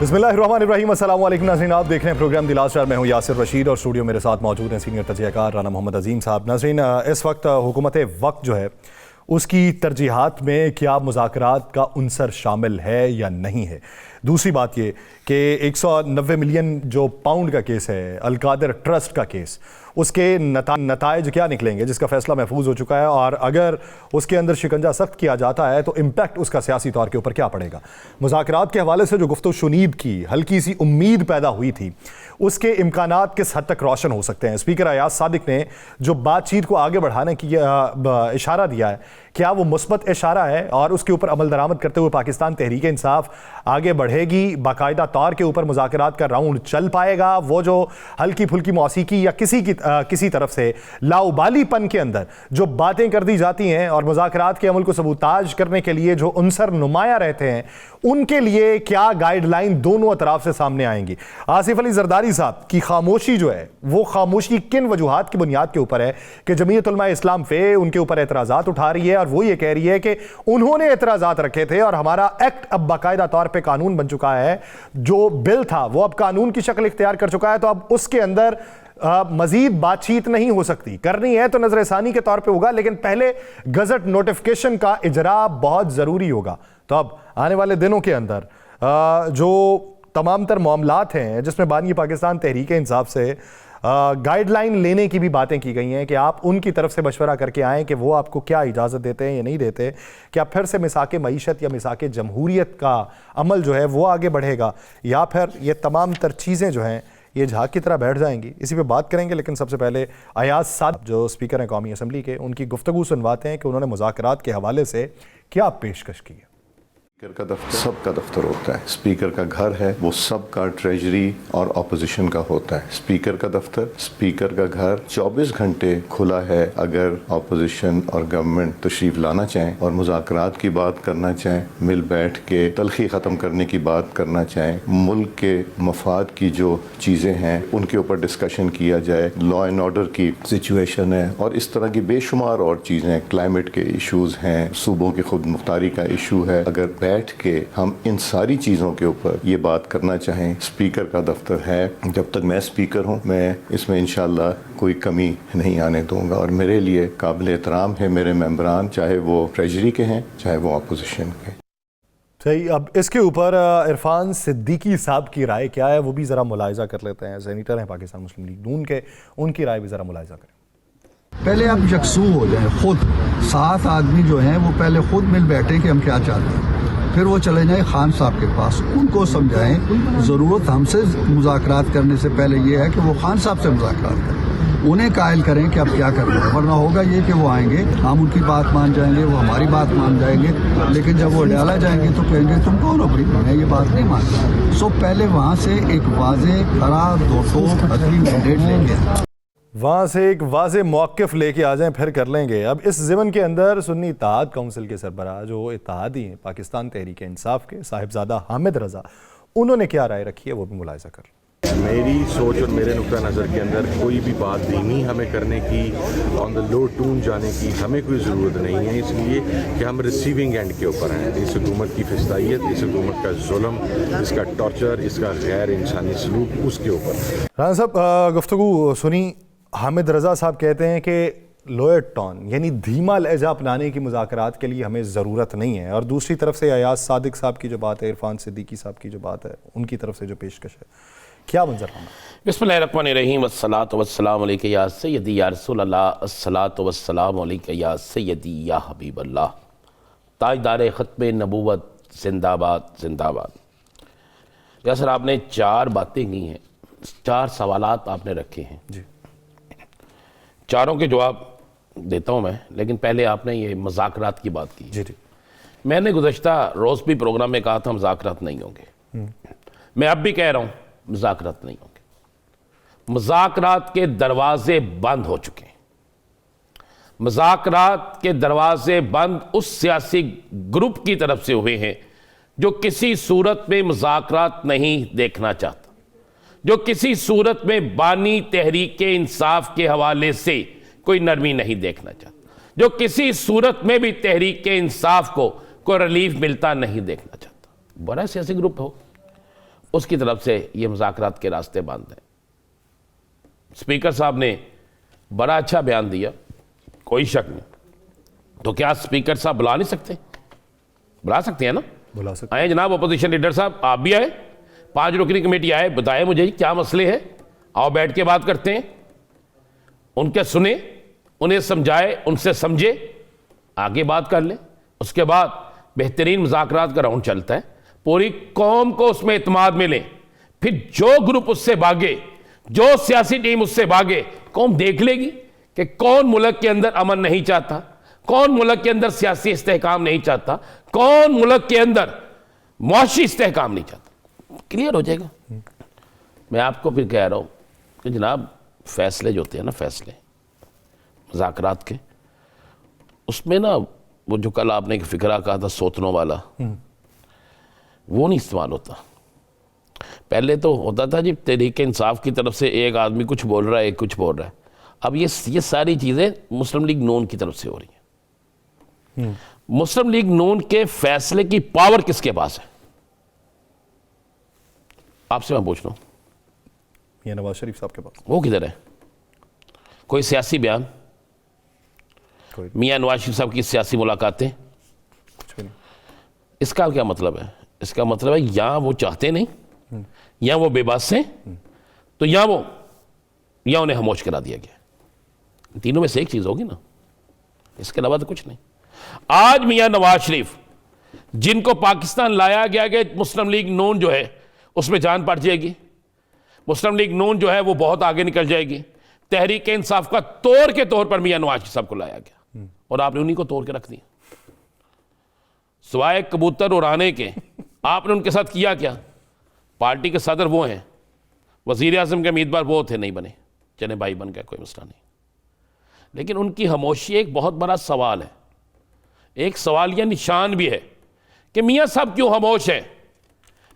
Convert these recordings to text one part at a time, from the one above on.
बिस्मिल्लाहिर्रहमानिर्रहीम। अस्सलाम वालेकुम नाज़रीन, आप देख रहे हैं प्रोग्राम द लास्ट आवर। मैं हूं यासिर रशीद और स्टूडियो मेरे साथ मौजूद हैं सीनियर तजज़ियाकार राना मोहम्मद अजीम साहब। नाज़रीन, इस वक्त हुकूमत वक्त जो है उसकी तरजीहात में क्या मुज़ाकरात का उनसर शामिल है या नहीं है। दूसरी बात ये कि 190 मिलियन जो पाउंड का केस है, अल-कादिर ट्रस्ट का केस, उसके नताइज क्या निकलेंगे, जिसका फैसला महफूज हो चुका है, और अगर उसके अंदर शिकंजा सख्त किया जाता है तो इम्पैक्ट उसका सियासी तौर के ऊपर क्या पड़ेगा। मुज़ाकरात के हवाले से जो गुफ्तगू शुनीद की हल्की सी उम्मीद पैदा हुई थी, उसके इम्कानात किस हद तक रोशन हो सकते हैं। स्पीकर अयाज सादिक ने जो बातचीत को आगे बढ़ाने की इशारा दिया है, क्या वो मुस्बत इशारा है और उसके ऊपर अमल दरामद करते हुए पाकिस्तान तहरीक इंसाफ आगे बढ़ेगी, बाकायदा तौर के ऊपर मुज़ाकरात का राउंड चल पाएगा। वो जो हल्की फुल्की मौसीकी या किसी तरफ से लाउबालीपन के अंदर जो बातें कर दी जाती हैं और मुज़ाकरात के अमल को सबूताज करने के लिए जो उनसर नुमाया रहते हैं, उनके लिए क्या गाइडलाइन दोनों अतराफ से सामने आएंगी। आसिफ अली जरदारी साहब की खामोशी जो है, वो खामोशी किन वजूहात की बुनियाद के ऊपर है कि जमीयत उलमा इस्लाम फ़े उनके ऊपर एतराज़ात उठा रही है और वो ये कह रही है कि उन्होंने एतराज़ात रखे थे और हमारा एक्ट अब बाकायदा तौर पर कानून बन चुका है, जो बिल था वो अब कानून की शक्ल इख्तियार कर चुका है, तो अब उसके अंदर मजीद बातचीत नहीं हो सकती। करनी है तो नजरसानी के तौर पे होगा, लेकिन पहले गजट नोटिफिकेशन का इजरा बहुत ज़रूरी होगा। तो अब आने वाले दिनों के अंदर जो तमाम तर मामलात हैं जिसमें बानी पाकिस्तान तहरीक इंसाफ से गाइडलाइन लेने की भी बातें की गई हैं कि आप उनकी तरफ से मशवरा करके आएँ कि वो आपको क्या इजाज़त देते हैं या नहीं देते, क्या फिर से मिसाक मईशत या मिसाक जमहूरियत का अमल जो है वो आगे बढ़ेगा, या फिर ये तमाम तर चीज़ें जो हैं ये झाग की तरह बैठ जाएंगी। इसी पे बात करेंगे, लेकिन सबसे पहले अयाज सादिक जो स्पीकर हैं कौमी असम्बली के, उनकी गुफ्तगू सुनवाते हैं कि उन्होंने मुज़ाकरात के हवाले से क्या पेशकश की है। स्पीकर का दफ्तर सबका दफ्तर होता है। स्पीकर का घर है वो सबका ट्रेजरी और ऑपोजिशन का होता है। स्पीकर का दफ्तर, स्पीकर का घर 24 घंटे खुला है। अगर ऑपोजिशन और गवर्नमेंट तशरीफ लाना चाहें और मुज़ाकरात की बात करना चाहें, मिल बैठ के तलखी ख़त्म करने की बात करना चाहें, मुल्क के मफाद की जो चीज़ें हैं उनके ऊपर डिस्कशन किया जाए, लॉ एंड ऑर्डर की सिचुएशन है और इस तरह की बेशुमार और चीज़ें, क्लाइमेट के इशूज़ हैं, सूबों की खुद मुख्तारी का इशू है, अगर बैठ के हम इन सारी चीज़ों के ऊपर ये बात करना चाहें, स्पीकर का दफ्तर है। जब तक मैं स्पीकर हूँ मैं इसमें इंशाअल्लाह कोई कमी नहीं आने दूंगा और मेरे लिए काबिल एहतराम है मेरे मेंबरान, चाहे वो ट्रेजरी के हैं चाहे वो अपोजिशन के। सही, अब इसके ऊपर इरफान सिद्दीकी साहब की राय क्या है वो भी ज़रा मुलाहिजा कर लेते हैं। सेनेटर हैं पाकिस्तान मुस्लिम लीग नून के, उनकी राय भी ज़रा मुलाहिजा करें। पहले आप यकसू हो जाए, खुद 7 आदमी जो हैं वो पहले खुद मिल बैठे कि हम क्या चाहते हैं, फिर वो चले जाएं खान साहब के पास, उनको समझाएं ज़रूरत हमसे मुज़ाकरात करने से पहले ये है कि वो खान साहब से मुज़ाकरात करें, उन्हें कायल करें कि अब क्या करना है। वरना होगा ये कि वो आएंगे, हम उनकी बात मान जाएंगे, वो हमारी बात मान जाएंगे, लेकिन जब वो डाला जाएंगे तो कहेंगे तुम कौन हो भाई, मैं ये बात नहीं मानता। सो पहले वहाँ से एक वाज़े खरा दो टोक असली मैंडेट लेंगे, वहाँ से एक वाज़े मौक़िफ़ लेके आ जाएं, फिर कर लेंगे। अब इस ज़िमन के अंदर सुन्नी इत्तेहाद काउंसिल के सरबराह जो इत्तेहादी हैं पाकिस्तान तहरीक इंसाफ के, साहिबजादा हामिद रज़ा, उन्होंने क्या राय रखी है वो भी मुलाहिजा कर। मेरी सोच और मेरे नुक्ता नज़र के अंदर कोई भी बात धीमी हमें करने की, ऑन द लो टून जाने की हमें कोई ज़रूरत नहीं है, इसलिए कि हम रिसीविंग एंड के ऊपर हैं। इस हुकूमत की फिस्तायत, इस हुकूमत का जुल्म, इसका टॉर्चर, इसका गैर इंसानी सलूक, उसके ऊपर। राना साहब, गुफ्तगू सुनी, हामिद रज़ा साहब कहते हैं कि लोअर टोन यानी धीमा लहजा अपनाने की मुज़ाकरात के लिए हमें ज़रूरत नहीं है, और दूसरी तरफ से अयाज सादिक साहब की जो बात है, इरफान सिद्दीकी साहब की जो बात है, उनकी तरफ से जो पेशकश है, क्या मंजरनामा। बिस्मिल्लाहिर्रहमानिर्रहीम, वस्सलातु वस्सलामु अलैका या सय्यदी या रसूल अल्लाह, अस्सलातु वस्सलामु अलैका या सय्यदी या हबीब अल्लाह, ताजदार ख़त्म नबूवत जिंदाबाद जिंदाबाद। यासर, आपने 4 बातें की हैं, 4 सवालात आपने रखे हैं जी, चारों के जवाब देता हूं मैं, लेकिन पहले आपने ये मुज़ाकरात की बात की। जी जी, मैंने गुज़श्ता रोज़ भी प्रोग्राम में कहा था मुज़ाकरात नहीं होंगे, मैं अब भी कह रहा हूं मुज़ाकरात नहीं होंगे। मुज़ाकरात के दरवाजे बंद हो चुके हैं। मुज़ाकरात के दरवाजे बंद उस सियासी ग्रुप की तरफ से हुए हैं जो किसी सूरत में मुज़ाकरात नहीं देखना चाहता, जो किसी सूरत में बानी तहरीक इंसाफ के हवाले से कोई नरमी नहीं देखना चाहता, जो किसी सूरत में भी तहरीक इंसाफ को कोई रिलीफ मिलता नहीं देखना चाहता। बड़ा सियासी ग्रुप हो, उसकी तरफ से ये मुज़ाकरात के रास्ते बंद हैं। स्पीकर साहब ने बड़ा अच्छा बयान दिया, कोई शक नहीं। तो क्या स्पीकर साहब बुला नहीं सकते? बुला सकते हैं ना? बुला सकते। आए जनाब अपोजिशन लीडर साहब, आप भी आए, 5 रुकनी कमेटी आए, बताए मुझे क्या मसले हैं, आओ बैठ के बात करते हैं, उनके सुने, उन्हें समझाए, उनसे समझे, आगे बात कर लें। उसके बाद बेहतरीन मुज़ाकरात का राउंड चलता है, पूरी कौम को उसमें इत्मीनान मिले। फिर जो ग्रुप उससे भागे, जो सियासी टीम उससे भागे, कौम देख लेगी कि कौन मुल्क के अंदर अमन नहीं चाहता, कौन मुल्क के अंदर सियासी इस्तेहकाम नहीं चाहता, कौन मुल्क के अंदर मुआशी इस्तेहकाम नहीं चाहता। क्लियर हो जाएगा। मैं आपको फिर कह रहा हूं कि जनाब फैसले जो होते हैं ना, फैसले मुज़ाकरात के, उसमें ना वो जो कल आपने एक फिक्रा कहा था सोतनों वाला, वो नहीं इस्तेमाल होता। पहले तो होता था जी तहरीक इंसाफ की तरफ से एक आदमी कुछ बोल रहा है, एक कुछ बोल रहा है। अब ये सारी चीज़ें मुस्लिम लीग नून की तरफ से हो रही हैं। मुस्लिम लीग नून के फैसले की पावर किसके पास है? आपसे मैं पूछ रहा हूं, मियां नवाज शरीफ साहब के पास वो किधर है? कोई सियासी बयान, कोई मियां नवाज शरीफ साहब की सियासी मुलाकातें, कुछ भी नहीं। इसका क्या मतलब है? इसका मतलब है या वो चाहते नहीं, या वो बेबस हैं, तो या उन्हें खामोश करा दिया गया। तीनों में से एक चीज होगी ना, इसके अलावा तो कुछ नहीं। आज मियां नवाज शरीफ जिनको पाकिस्तान लाया गया कि मुस्लिम लीग नून जो है उसमें जान पड़ जाएगी, मुस्लिम लीग नून जो है वो बहुत आगे निकल जाएगी, तहरीक इंसाफ का तोड़ के तौर पर मियां नवाज शरीफ साहब को लाया गया और आपने उन्हीं को तोड़ के रख दिया। सिवाय कबूतर उड़ाने के आपने उनके साथ किया क्या? पार्टी के सदर वो हैं, वजीर आज़म के उम्मीदवार वो थे, नहीं बने, चले भाई बन गए, कोई मसला नहीं। लेकिन उनकी खामोशी एक बहुत बड़ा सवाल है, एक सवाल या निशान भी है कि मियां साहब क्यों खामोश है।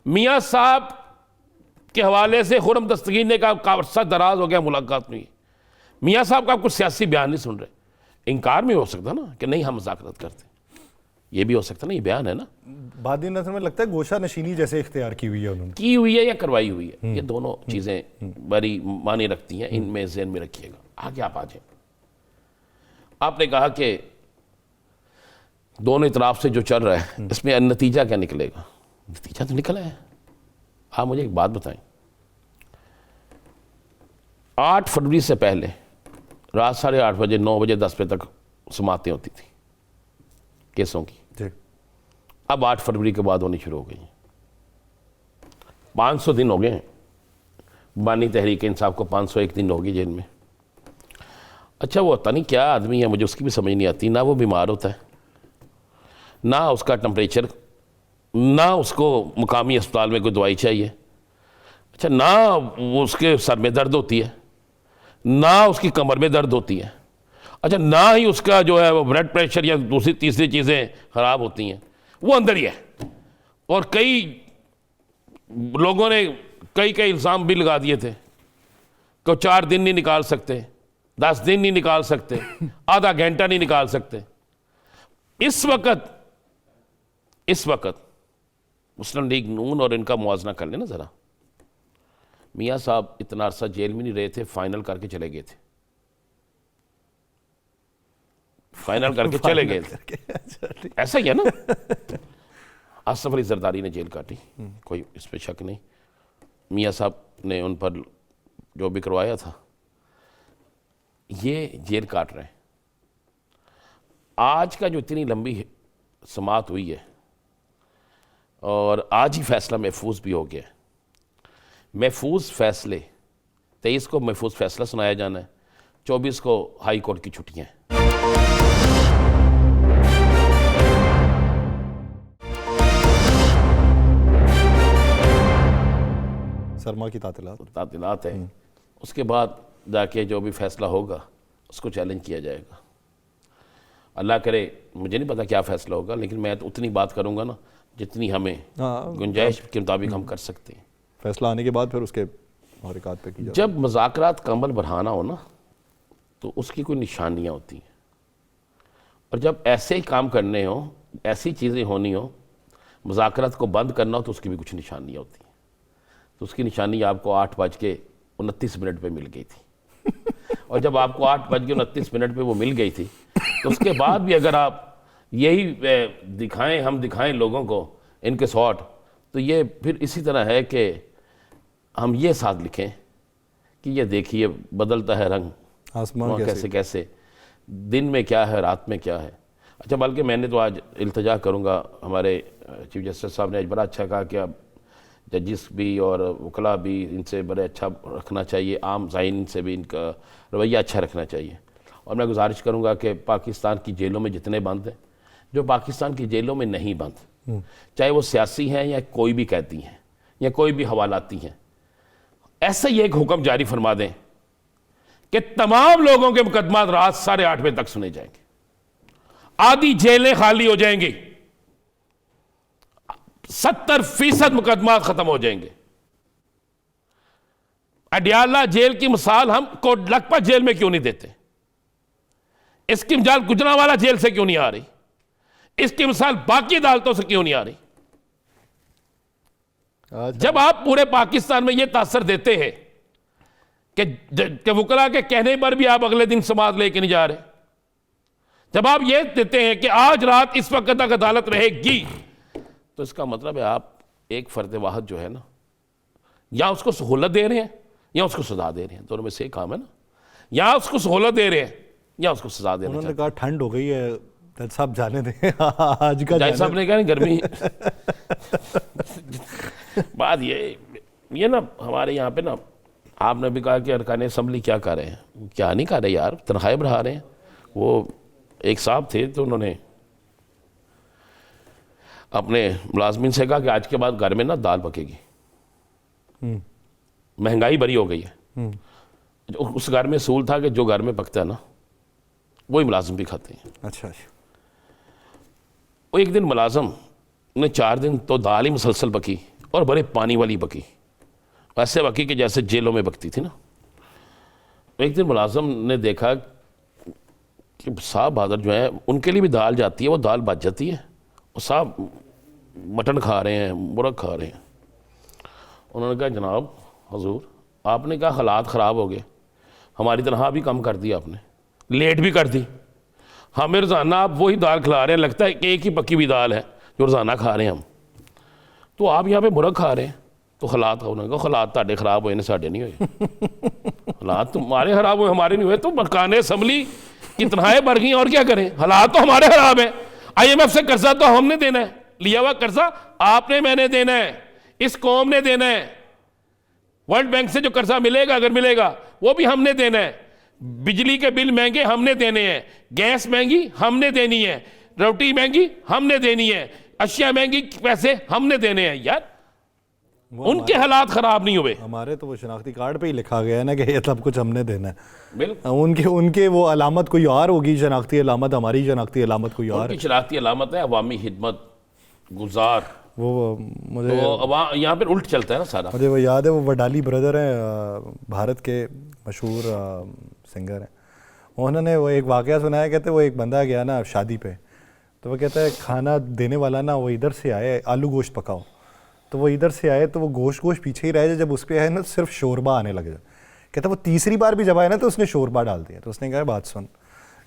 मियां साहब के हवाले से खुर्रम दस्तगीर ने कहा अरसा दराज हो गया मुलाकात में, मियां साहब का कुछ सियासी बयान नहीं सुन रहे। इनकार में हो सकता ना कि नहीं हम मुज़ाकरात करते, ये भी हो सकता ना, ये बयान है ना। बाद नजर में लगता है गोशा नशीनी जैसे इख्तियार की हुई है उन्होंने, की हुई है या करवाई हुई है, ये दोनों चीज़ें बड़ी माने रखती हैं, इनमें ज़हन में रखिएगा। आगे आप आ जाए। आपने कहा कि दोनों इतराफ से जो चल रहा है इसमें नतीजा क्या निकलेगा? नतीजा तो निकला है। आप मुझे एक बात बताएं, 8 फरवरी से पहले रात 8:30 बजे, 9 बजे, 10 बजे तक समातें होती थी केसों की। अब 8 फरवरी के बाद होनी शुरू हो गई। 500 दिन हो गए हैं, बानी तहरीक इंसाफ को 501 दिन होगी जेल में। अच्छा वो होता नहीं क्या आदमी है, मुझे उसकी भी समझ नहीं आती। ना वो बीमार होता है, ना उसका टेम्परेचर, ना उसको मुकामी अस्पताल में कोई दवाई चाहिए, अच्छा ना वो उसके सर में दर्द होती है, ना उसकी कमर में दर्द होती है, अच्छा ना ही उसका जो है वो ब्लड प्रेशर या दूसरी तीसरी चीज़ें ख़राब होती हैं, वो अंदर ही है। और कई लोगों ने कई इल्ज़ाम भी लगा दिए थे कि 4 दिन नहीं निकाल सकते, 10 दिन नहीं निकाल सकते, आधा घंटा नहीं निकाल सकते। इस वक्त मुस्लिम लीग नून और इनका मुआवजा कर लेना ज़रा। मियाँ साहब इतना अरसा जेल में नहीं रहे थे, फाइनल करके चले गए थे, फाइनल करके चले गए थे, ऐसा ही है ना। आसफ अली जरदारी ने जेल काटी, कोई इस पर शक नहीं। मियाँ साहब ने उन पर जो भी करवाया था, ये जेल काट रहे हैं। आज का जो इतनी लंबी समात हुई है और आज ही फैसला महफूज भी हो गया। महफूज फैसले 23 को महफूज फैसला सुनाया जाना है, 24 को हाई कोर्ट की छुट्टियां हैं। सरमा की तातीलात है। उसके बाद जाके जो भी फैसला होगा उसको चैलेंज किया जाएगा। अल्लाह करे, मुझे नहीं पता क्या फैसला होगा, लेकिन मैं तो उतनी बात करूंगा ना जितनी हमें गुंजाइश के मुताबिक हम कर सकते हैं। फैसला आने के बाद फिर उसके हरकत पे की जाए। जब मुज़ाकरात का अमल बढ़ाना हो ना तो उसकी कोई निशानियाँ होती हैं, और जब ऐसे ही काम करने हो, ऐसी चीज़ें होनी हो, मुज़ाकरात को बंद करना हो, तो उसकी भी कुछ निशानियाँ होती हैं। तो उसकी निशानी आपको 8:29 पे मिल गई थी। और जब आपको 8:29 पे वो मिल गई थी, तो उसके बाद भी अगर आप यही दिखाएं, हम दिखाएं लोगों को इनके शॉट, तो ये फिर इसी तरह है कि हम ये साथ लिखें कि ये देखिए बदलता है रंग आसमान कैसे कैसे, दिन में क्या है, रात में क्या है। अच्छा, बल्कि मैंने तो आज इल्तजा करूँगा, हमारे चीफ जस्टिस साहब ने आज बड़ा अच्छा कहा कि अब जजिस भी और वकला भी इनसे बड़े अच्छा रखना चाहिए, आम साइन से भी इनका रवैया अच्छा रखना चाहिए। और मैं गुजारिश करूँगा कि पाकिस्तान की जेलों में जितने बंद हैं, जो पाकिस्तान की जेलों में नहीं बंद, चाहे वो सियासी हैं या कोई भी कैदी हैं या कोई भी हवालाती हैं, ऐसा ही एक हुक्म जारी फरमा दें कि तमाम लोगों के मुकदमा रात 8:30 बजे तक सुने जाएंगे, आधी जेलें खाली हो जाएंगी, 70% मुकदमा खत्म हो जाएंगे। अडियाला जेल की मिसाल हम कोटलखपत जेल में क्यों नहीं देते? इसकी मिसाल गुजरांवाला जेल से क्यों नहीं आ रही? इसकी मिसाल बाकी अदालतों से क्यों नहीं आ रही? जब आप पूरे पाकिस्तान में यह तासर देते हैं कि वकला के कहने पर भी आप अगले दिन समाअत लेके नहीं जा रहे, जब आप ये देते हैं कि आज रात इस वक्त तक अदालत रहेगी, तो इसका मतलब है आप एक फर्द वाहिद जो है ना, या उसको सहूलत दे रहे हैं या उसको सजा दे रहे हैं, दोनों में से एक काम है ना, या उसको सहूलत दे रहे हैं या उसको सजा दे रहे हैं। उन्होंने कहा ठंड हो गई है, जज साहब जाने दें आज का, जज साहब ने कहा गर्मी बात ये ना हमारे यहाँ पे ना, आपने भी कहा कि अरकान असम्बली क्या कर रहे हैं, क्या नहीं कर रहे यार, तनख्वाहें बढ़ा रहे हैं। वो एक साहब थे तो उन्होंने अपने मुलाजमिन से कहा कि आज के बाद घर में ना दाल पकेगी, महंगाई बड़ी हो गई है। उस घर में सूल था कि जो घर में पकता है ना वही मुलाजिम भी खाते हैं। अच्छा, वो एक दिन मुलाजिम ने 4 दिन तो दाल ही मुसलसल पकी और बड़े पानी वाली पकी, ऐसे पकी कि जैसे जेलों में पकती थी ना। तो एक दिन मुलाजिम ने देखा कि साहब बहादुर जो है उनके लिए भी दाल जाती है, वो दाल बच जाती है, और साहब मटन खा रहे हैं, मुर्ग खा रहे हैं। उन्होंने कहा जनाब हजूर, आपने कहा हालात ख़राब हो गए, हमारी तनख्वाह भी कम कर दी आपने, लेट भी कर दी, हमें रोज़ाना आप वही दाल खिला रहे हैं, लगता है कि एक ही पकी हुई दाल है जो रोज़ाना खा रहे हैं हम, तो आप यहाँ पे मुर्ग खा रहे हैं, तो हालात, उन्होंने कहा हालात ताड़े खराब हुए ने, साढ़े नहीं हुए हालात तुम्हारे खराब हुए, हमारे नहीं हुए। तो अरकान असम्बली की तनख्वाहें बढ़ गई, और क्या करें, हालात तो हमारे खराब है। IMF से कर्जा तो हमने देना है, लिया हुआ कर्जा आपने मैंने देना है, इस कौम ने देना है। वर्ल्ड बैंक से जो कर्जा मिलेगा अगर मिलेगा वो भी हमने देना है। बिजली के बिल महंगे हमने देने हैं, गैस महंगी हमने देनी है, रोटी महंगी हमने देनी है, अशिया महंगी पैसे हमने देने हैं। यार उनके हालात खराब नहीं हुए, हमारे तो वो शनाख्ती कार्ड पे ही लिखा गया है ना कि ये सब कुछ हमने देना है। बिल्कुल उनके वो अलामत कोई और होगी, शनाख्ती अलामत, हमारी शनाख्ती अलामत कोई और। उनकी शनाख्ती अलामत है अवामी खिदमत गुजार। वो मुझे तो यहाँ पर उल्ट चलता है ना सारा। मुझे वो याद है, वो वडाली ब्रदर हैं, भारत के मशहूर सिंगर हैं। उन्होंने वो एक वाक़या सुनाया, कहते वो एक बंदा गया ना शादी पे, तो वो कहता है खाना देने वाला ना वो इधर से आए, आलू गोश्त पकाओ, तो वो इधर से आए तो वो गोश्त पीछे ही रह जाए, जब उस पर आए ना सिर्फ शोरबा आने लग जाए। कहता वो तीसरी बार भी जब आया ना तो उसने शोरबा डाल दिया। तो उसने कहा बात सुन,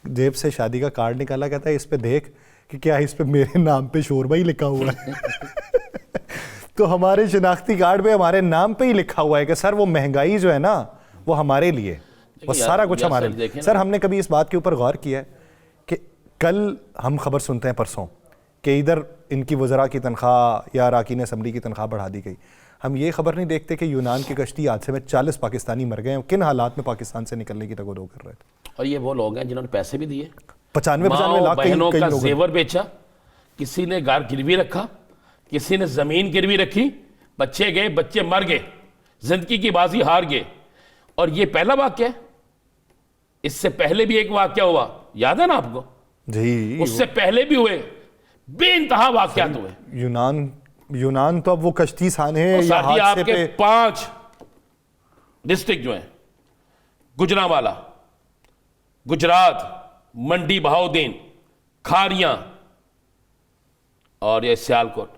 जेब से शादी का कार्ड निकाला, कहता है इस पे देख कि क्या इस पे मेरे नाम पे शोरबा ही लिखा हुआ है तो हमारे शनाख्ती कार्ड पे हमारे नाम पे ही लिखा हुआ है कि सर वो महंगाई जो है ना वो हमारे लिए, वो सारा कुछ हमारे लिए। सर हमने कभी इस बात के ऊपर गौर किया है कि कल हम खबर सुनते हैं परसों कि इधर इनकी वज़रा की तनख्वाह या अरकान असम्बली की तनख्वाह बढ़ा दी गई, हम ये खबर नहीं देखते कि यूनान की कश्ती हादसे में 40 पाकिस्तानी मर गए हैं, किन हालात में पाकिस्तान से निकलने की तगोदो कर रहे थे। और ये वो लोग हैं जिन्होंने पैसे भी दिए, 95 लाख बहनों का जेवर बेचा, किसी ने घर गिरवी रखा, किसी ने जमीन गिरवी रखी, बच्चे गए, बच्चे मर गए, जिंदगी की बाजी हार गए। और ये पहला वाक्य है, इससे पहले भी एक वाक्य हुआ, याद है ना आपको जी, उससे पहले भी हुए, बेइंतहा वाकयात हुए। यूनान तो अब वो कश्ती साने या आपके पे 5 डिस्ट्रिक्ट जो हैं, गुजरांवाला, गुजरात, मंडी बहाउद्दीन, खारियां और ये सियालकोट,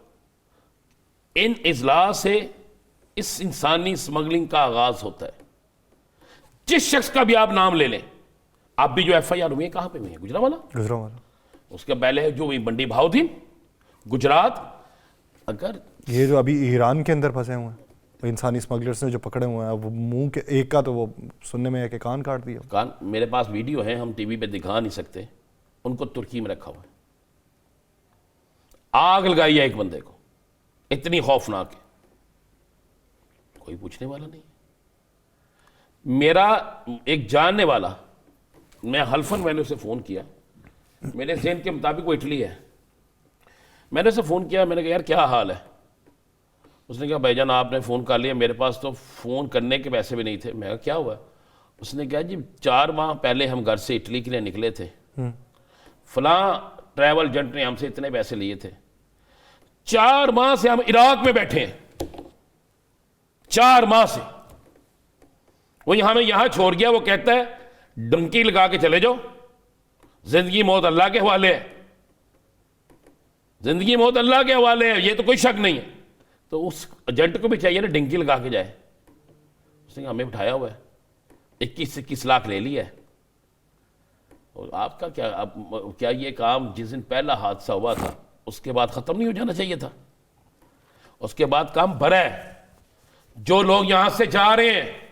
इन इजलास से इस इंसानी स्मगलिंग का आगाज होता है। जिस शख्स का भी आप नाम ले लें, आप भी जो FIR हुई है कहां पे हुई है? गुजरांवाला। गुजरांवाला। उसके पहले जो हुई मंडी भावदीन, गुजरात। अगर ये जो अभी ईरान के अंदर फंसे हुए हैं इंसानी स्मगलर्स ने जो पकड़े हुए हैं, वो मुंह के एक का तो वो सुनने में है कि कान काट दिया। कान, मेरे पास वीडियो है, हम टीवी पे दिखा नहीं सकते। उनको तुर्की में रखा हुआ है, आग लगाई है एक बंदे को, इतनी खौफनाक है, कोई पूछने वाला नहीं। मेरा एक जानने वाला, मैं हल्फन मैंने उसे फ़ोन किया, मेरे ज़हन के मुताबिक वो इटली है। मैंने उसे फ़ोन किया, मैंने कहा यार क्या हाल है? उसने कहा भाईजान आपने फ़ोन कर लिया, मेरे पास तो फ़ोन करने के पैसे भी नहीं थे। मैं कहा क्या हुआ? उसने कहा जी 4 माह पहले हम घर से इटली के लिए निकले थे, फलां ट्रैवल एजेंट ने हमसे इतने पैसे लिए थे, 4 माह से हम इराक में बैठे हैं, 4 माह से। वो हमें यहां छोड़ गया, वो कहता है डंकी लगा के चले जाओ, जिंदगी मौत अल्लाह के हवाले है, जिंदगी मौत अल्लाह के हवाले है, ये तो कोई शक नहीं है। तो उस एजेंट को भी चाहिए ना डंकी लगा के जाए। उसने हमें बिठाया हुआ है, 21 लाख ले लिया है। और आपका क्या, क्या ये काम जिस दिन पहला हादसा हुआ था उसके बाद खत्म नहीं हो जाना चाहिए था? उसके बाद काम भरा है। जो लोग यहां से जा रहे हैं,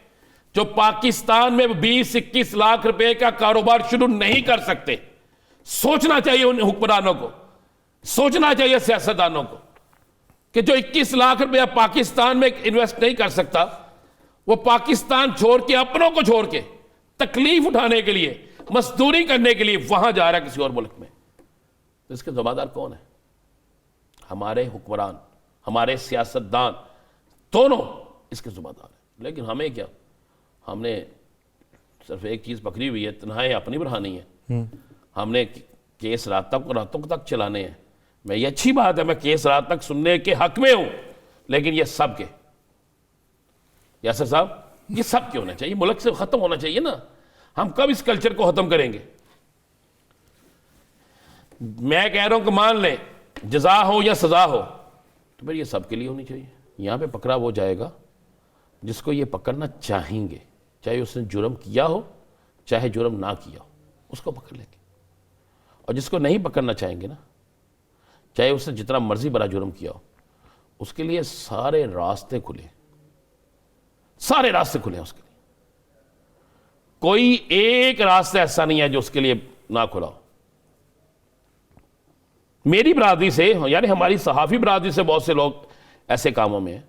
जो पाकिस्तान में 20-21 लाख रुपए का कारोबार शुरू नहीं कर सकते, सोचना चाहिए उन हुक्मरानों को, सोचना चाहिए सियासतदानों को कि जो 21 लाख रुपया पाकिस्तान में इन्वेस्ट नहीं कर सकता, वो पाकिस्तान छोड़ के, अपनों को छोड़ के, तकलीफ उठाने के लिए, मजदूरी करने के लिए वहां जा रहा है किसी और मुल्क में। तो इसके जिम्मेदार कौन है? हमारे हुक्मरान, हमारे सियासतदान, दोनों इसके जिम्मेदार हैं। लेकिन हमें क्या, हमने सिर्फ एक चीज पकड़ी हुई है, तन्हाई अपनी बढ़ानी है। हमने केस रातों तक चलाने हैं। मैं, ये अच्छी बात है, मैं केस रात तक सुनने के हक में हूं, लेकिन ये सब के, यासर साहब, ये सब के होना चाहिए, मुल्क से खत्म होना चाहिए ना। हम कब इस कल्चर को खत्म करेंगे? मैं कह रहा हूं कि मान लें जजा हो या सजा हो, तो फिर ये सबके लिए होनी चाहिए। यहां पे पकड़ा वो जाएगा जिसको ये पकड़ना चाहेंगे, चाहे उसने जुर्म किया हो चाहे जुर्म ना किया हो, उसको पकड़ लेंगे। और जिसको नहीं पकड़ना चाहेंगे ना, चाहे उसने जितना मर्जी बड़ा जुर्म किया हो, उसके लिए सारे रास्ते खुले, सारे रास्ते खुले हैं उसके लिए। कोई एक रास्ता ऐसा नहीं है जो उसके लिए ना खुला हो। मेरी बरादरी से, यानी हमारी सहाफी बरादरी से बहुत से लोग ऐसे कामों में हैं।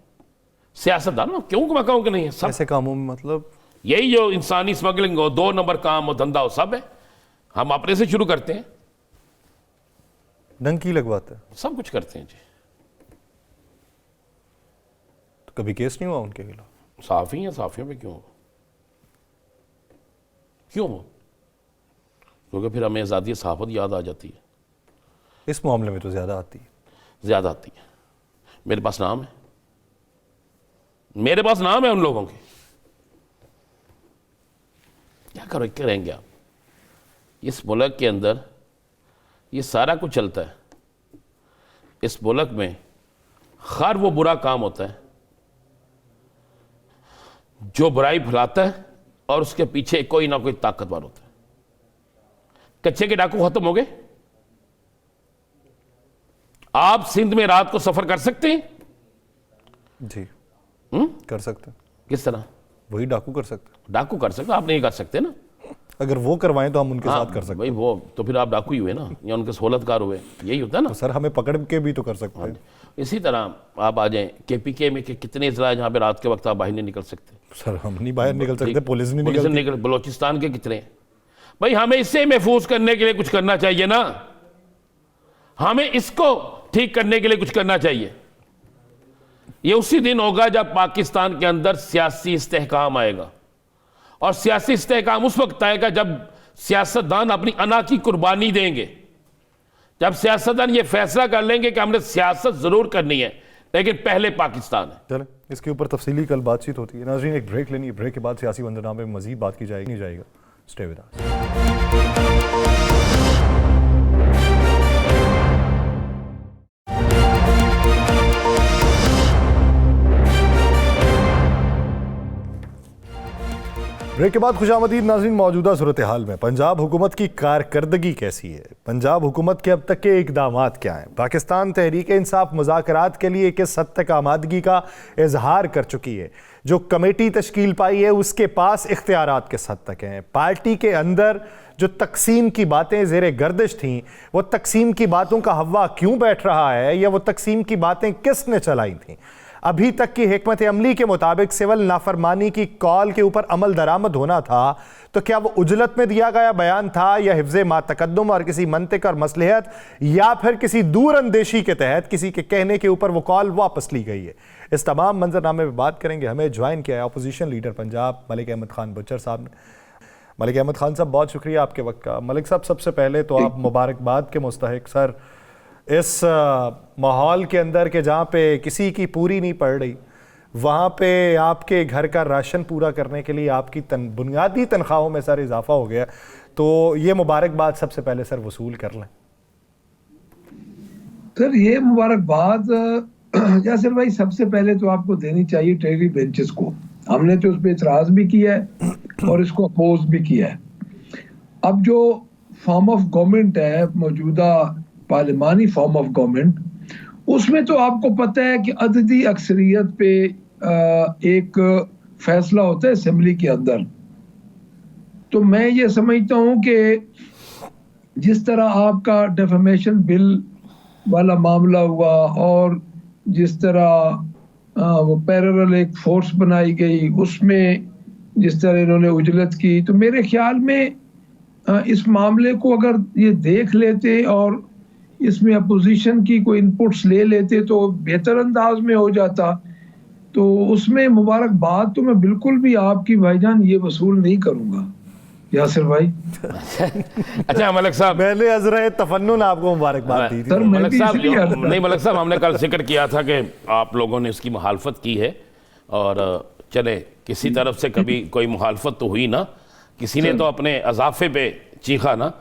सियासतदान क्यों मैं कहूं कि नहीं है, सब ऐसे कामों में मतलब यही जो इंसानी स्मगलिंग हो, 2 नंबर काम हो, धंधा हो, सब है। हम अपने से शुरू करते हैं, डंकी लगवाते हैं, सब कुछ करते हैं जी। तो कभी केस नहीं हुआ उनके खिलाफ? साफी हैं, साफियों पे क्यों हो? क्योंकि फिर हमें आज़ादी सहाफ़त याद आ जाती है। इस मामले में तो ज़्यादा आती है। मेरे पास नाम है, मेरे पास नाम है उन लोगों के। क्या करेंगे आप? इस मुल्क के अंदर ये सारा कुछ चलता है। इस मुल्क में हर वो बुरा काम होता है जो बुराई फैलाता है और उसके पीछे कोई ना कोई ताकतवर होता है। कच्चे के डाकू खत्म हो गए। आप सिंध में रात को सफर कर सकते हैं? जी कर सकते हैं। किस तरह? वही डाकू कर सकते हैं। डाकू कर सकते, आप नहीं कर सकते ना। अगर वो करवाएं तो हम उनके साथ कर सकते हैं। भाई वो तो फिर आप डाकू ही हुए ना, या उनके सहूलतकार हुए, यही होता है ना। तो सर हमें पकड़ के भी तो कर सकते हैं। इसी तरह आप आ जाएं KPK में कि कितने इजला है जहां पे रात के वक्त आप बाहर नहीं निकल सकते। सर हम नहीं बाहर निकल सकते, पुलिस नहीं निकलती। बलोचिस्तान के कितने हैं? भाई हमें इससे महफूज करने के लिए कुछ करना चाहिए ना। हमें इसको ठीक करने के लिए कुछ करना चाहिए। ये उसी दिन होगा जब पाकिस्तान के अंदर सियासी इस्तेहकाम आएगा। और सियासी इस्तेहकाम उस वक्त आएगा जब सियासतदान अपनी अना की कुर्बानी देंगे, जब सियासतदान ये फैसला कर लेंगे कि हमने सियासत जरूर करनी है, लेकिन पहले पाकिस्तान है। चलें इसके ऊपर तफसीली कल बातचीत होती है। नाज़रीन एक ब्रेक लेनी है, ब्रेक के बाद सियासी मंजरनामे में मजीद बात की जाएगी। Stay with us. ब्रेक के बाद खुशामदीद नाज़रीन। मौजूदा सूरत हाल में पंजाब हुकूमत की कारकर्दगी कैसी है? पंजाब हुकूमत के अब तक के इकदामात क्या हैं? पाकिस्तान तहरीक इंसाफ मुज़ाकरात के लिए किस हद तक आमादगी का इजहार कर चुकी है? जो कमेटी तश्कील पाई है उसके पास इख्तियारात किस हद तक हैं? पार्टी के अंदर जो तकसीम की बातें ज़ेरे गर्दिश थीं, वो तकसीम की बातों का हवा क्यों बैठ रहा है, या वो तकसीम की बातें किसने चलाई थीं? अभी तक की हिकमत अमली के मुताबिक सिविल नाफरमानी की कॉल के ऊपर अमल दरामद होना था, तो क्या वो उजलत में दिया गया बयान था, या हिफ्ज़े मातकद्दुम और किसी मंतिक और मसलहत, या फिर किसी दूर अंदेशी के तहत किसी के कहने के ऊपर वो कॉल वापस ली गई है? इस तमाम मंजरनामे में बात करेंगे। हमें ज्वाइन किया है opposition leader Punjab Malik Ahmad Khan butcher साहब ने। मलिक अहमद खान साहब, बहुत शुक्रिया आपके वक्त का। मलिक साहब, सबसे पहले तो आप मुबारकबाद के मुस्तहिक सर, इस माहौल के अंदर के जहाँ पे किसी की पूरी नहीं पड़ रही, वहाँ पे आपके घर का राशन पूरा करने के लिए आपकी बुनियादी तनख्वाहों में सर इजाफा हो गया, तो ये मुबारकबाद सबसे पहले सर वसूल कर लें। सर ये मुबारकबाद यासिर भाई सबसे पहले तो आपको देनी चाहिए ट्रेजरी बेंचेस को। हमने तो उस पर इतराज भी किया है और इसको अपोज भी किया है। अब जो फॉर्म ऑफ गवर्नमेंट है, मौजूदा पार्लिमानी फॉर्म ऑफ गवर्नमेंट, उसमें तो आपको पता है कि अददी अक्सरियत पे एक फैसला होता है असेंबली के अंदर। तो मैं ये समझता हूँ कि जिस तरह आपका डेफेमेशन बिल वाला मामला हुआ और जिस तरह वो पैरेलल एक फोर्स बनाई गई, उसमें जिस तरह इन्होंने उजलत की, तो मेरे ख्याल में इस मामले को अगर ये देख लेते और इसमें अपोजिशन की कोई इनपुट्स ले लेते तो बेहतर अंदाज में हो जाता। तो उसमें मुबारकबाद तो मैं बिल्कुल भी आपकी भाईजान ये वसूल नहीं करूंगा यासिर भाई। अच्छा मलिक साहब, मैंने अज़रा तफन्नुन आपको मुबारकबाद दी थी। सर मलिक साहब नहीं, मलिक साहब हमने कल जिक्र किया था कि आप लोगों ने इसकी मुखालफत की है, और चले किसी तरफ से कभी कोई मुखालफत तो हुई ना, किसी ने तो अपने अजाफे पे चीखा ना।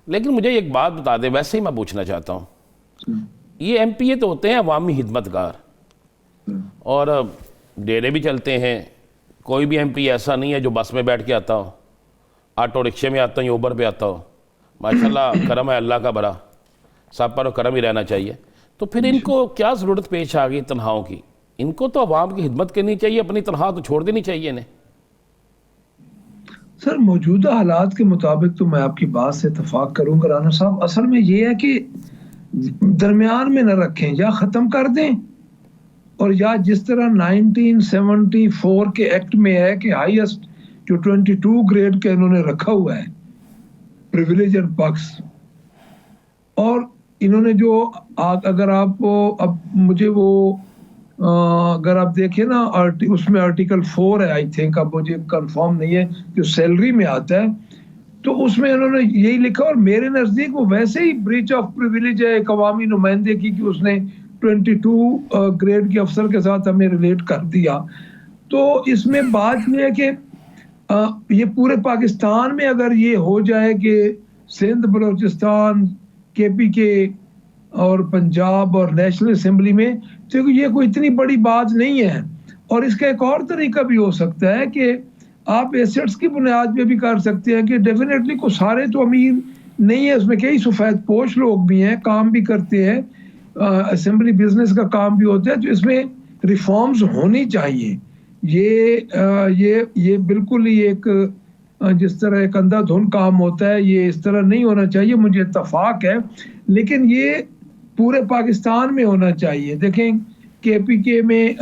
लेकिन मुझे एक बात बता दे, वैसे ही मैं पूछना चाहता हूँ, ये MPA तो होते हैं अवामी खिदमतगार, और डेरे भी चलते हैं। कोई भी MP ऐसा नहीं है जो बस में बैठ के आता हो, ऑटो रिक्शे में आता हो, ऊबर पे आता हो। माशाल्लाह करम है अल्लाह का बड़ा, सब पर करम ही रहना चाहिए। तो फिर इनको क्या ज़रूरत पेश आ गई तनख्वाहों की? इनको तो अवाम की खिदमत करनी चाहिए, अपनी तनख्वाह तो छोड़ देनी चाहिए इन्हें। सर मौजूदा हालात के मुताबिक तो मैं आपकी बात से इत्तफाक करूंगा राना साहब। असल में ये है कि दरमियान में न रखें, या ख़त्म कर दें, और या जिस तरह 1974 के एक्ट में है कि हाईएस्ट जो 22 ग्रेड के इन्होंने रखा हुआ है प्रिविलेज एंड पक्स, और इन्होंने जो अगर आप अब मुझे वो अगर आप देखें ना उसमें आर्टिकल 4 है आई थिंक, अब मुझे कंफर्म नहीं है, जो सैलरी में आता है, तो उसमें इन्होंने यही लिखा। और मेरे नज़दीक वो वैसे ही ब्रीच ऑफ प्रिविलेज है एक अवामी नुमाइंदे की, कि उसने 22 ग्रेड के अफसर के साथ हमें रिलेट कर दिया। तो इसमें बात यह है कि ये पूरे पाकिस्तान में अगर ये हो जाए कि सिंध, बलोचिस्तान, KPK और पंजाब और नेशनल असेंबली में, तो ये कोई इतनी बड़ी बात नहीं है। और इसका एक और तरीका भी हो सकता है कि आप एसेट्स की बुनियाद पे भी कर सकते हैं, कि डेफिनेटली को सारे तो अमीर नहीं है, उसमें कई सफ़ेद पोश लोग भी हैं, काम भी करते हैं, असेंबली बिजनेस का काम भी होता है। तो इसमें रिफॉर्म्स होनी चाहिए। ये बिल्कुल ही एक जिस तरह एक अंधाधुंध काम होता है, ये इस तरह नहीं होना चाहिए, मुझे इत्तफाक है। लेकिन ये पूरे पाकिस्तान में होना चाहिए। देखें KPK में,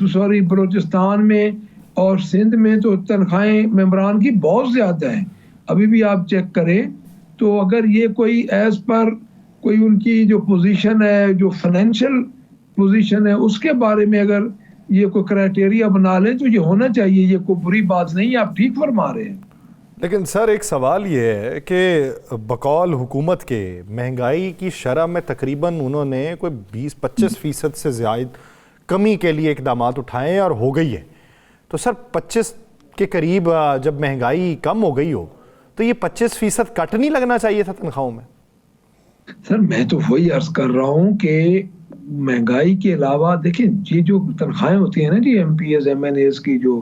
सॉरी बलूचिस्तान में और सिंध में तो तनख्वाहें मेंबरान की बहुत ज़्यादा हैं। अभी भी आप चेक करें तो अगर ये कोई एज पर कोई उनकी जो पोजीशन है, जो फाइनेंशियल पोजीशन है, उसके बारे में अगर ये कोई क्राइटेरिया बना ले तो ये होना चाहिए। ये कोई बुरी बात नहीं है, आप ठीक फरमा रहे हैं। लेकिन सर एक सवाल ये है कि बकौल हुकूमत के महंगाई की शरह में तकरीबन उन्होंने कोई 20-25% से ज़्यादा कमी के लिए इक़दामात उठाए और हो गई है। तो सर 25 के करीब जब महंगाई कम हो गई हो तो ये 25% कट नहीं लगना चाहिए था तनख्वाहों में? सर मैं तो वही अर्ज कर रहा हूँ कि महंगाई के अलावा देखिए ये जो तनख्वाहें होती हैं ना जी, MPs MNAs की, जो